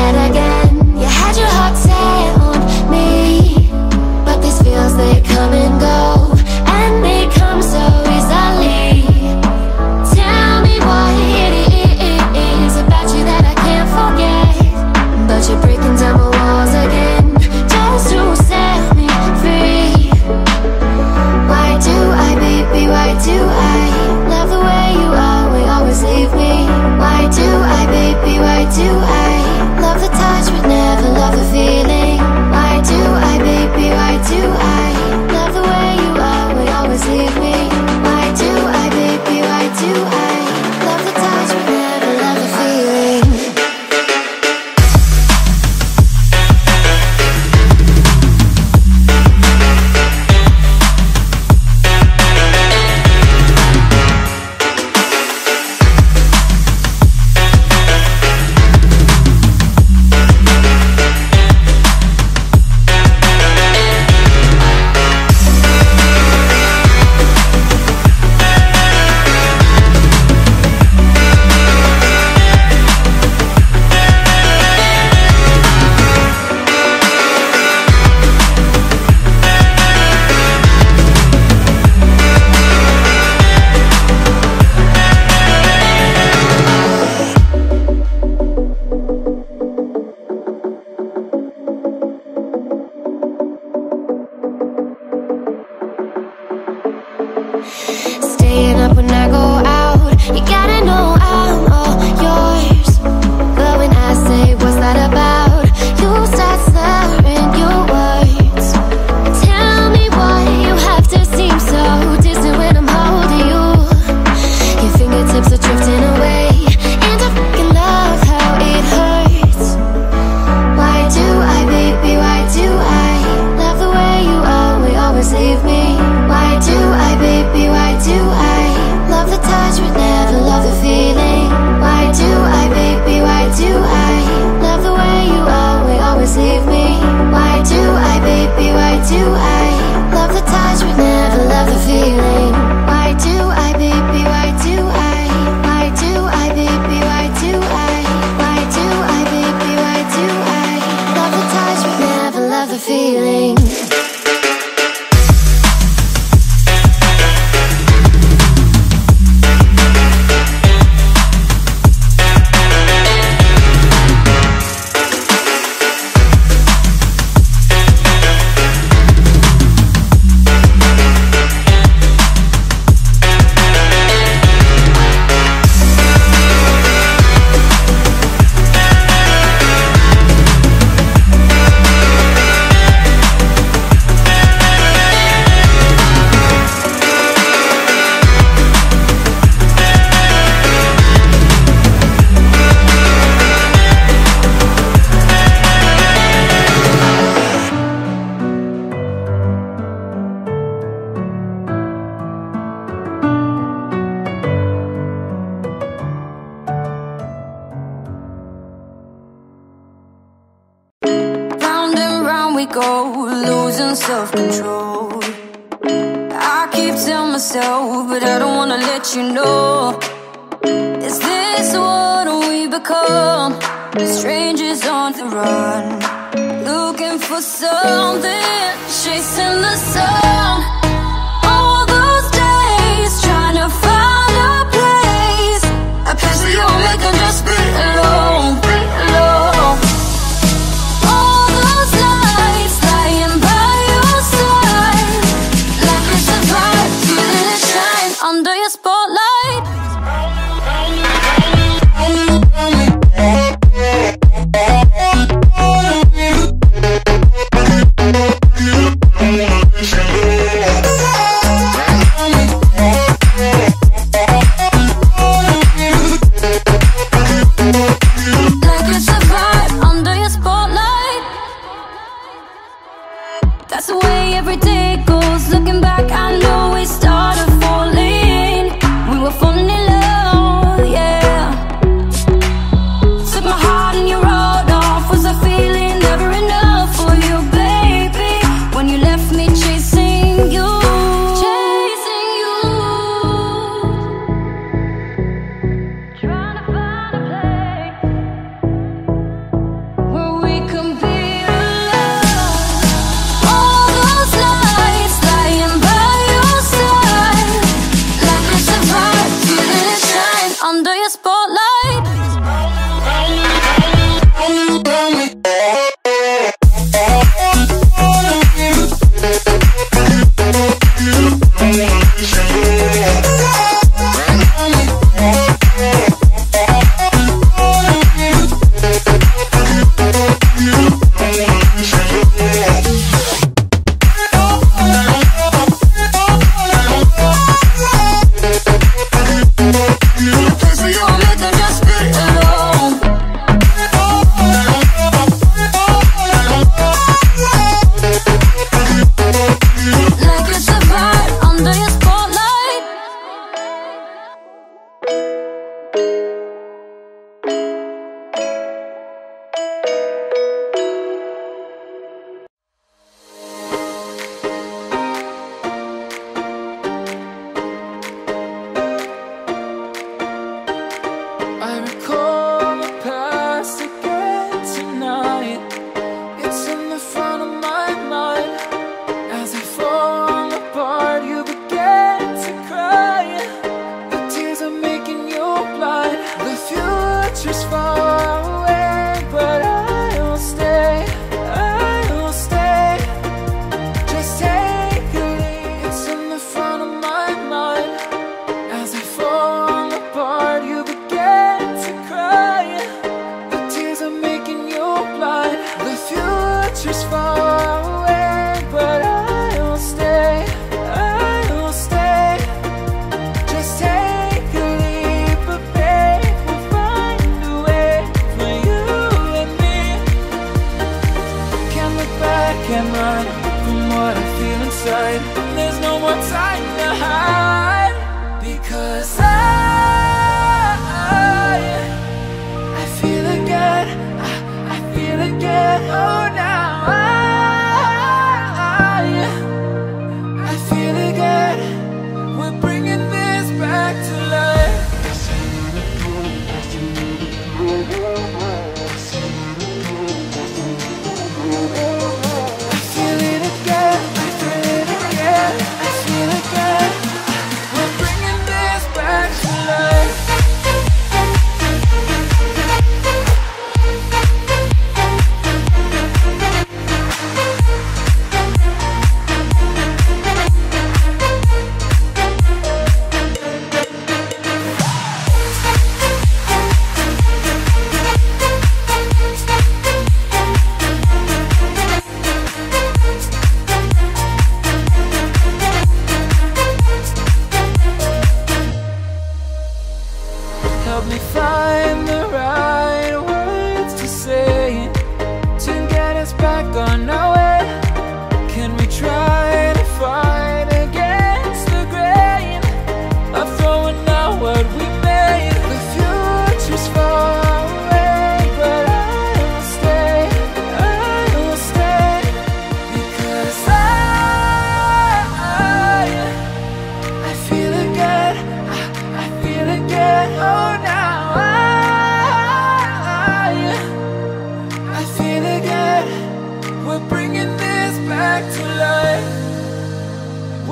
head again. You had your heart set on me, but these feels, they come and go, and they come so easily. Tell me what it is about you that I can't forget, but you're breaking down my walls again, just to set me free. Why do I, baby, why do I love the way you always leave me? Why do I, baby, why do I love the touch but never love the feeling? Why do I, baby, why do I love the way you always leave me? Why do I, baby, why do I love the touch but never love the feeling? Staying up when I go out, you gotta know I'm all yours. But when I say what's that about, you start slurring your words. Tell me why you have to seem so distant when I'm holding you. Your fingertips are drifting away, and I fucking love how it hurts. Why do I, baby, why do I love the way you always leave me? Why do I, baby, why do I love the touch but never love the feeling? Why do I, baby, why do I love the way you always leave me? Why do I, baby, why do I love the touch but never love the feeling? Why do I, baby, why do I? Why do I, baby, why do I? Why do I, baby, why do I love the touch but never love the feeling? Go losing self-control. I keep telling myself, but I don't wanna let you know. Is this what we become? Strangers on the run, looking for something, chasing the sun. All those days trying to find a place where you won't make them just be alone. Under your spotlight, I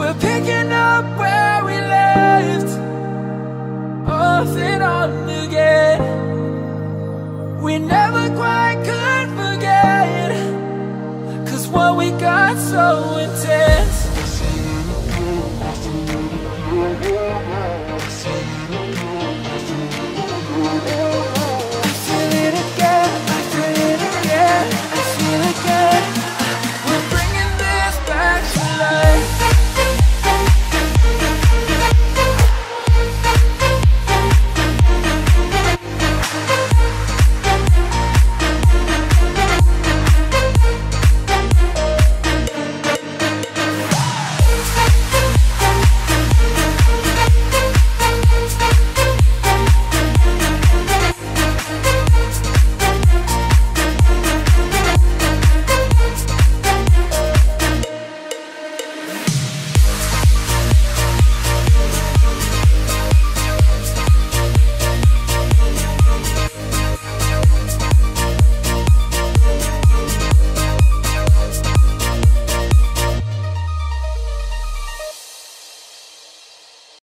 We're picking up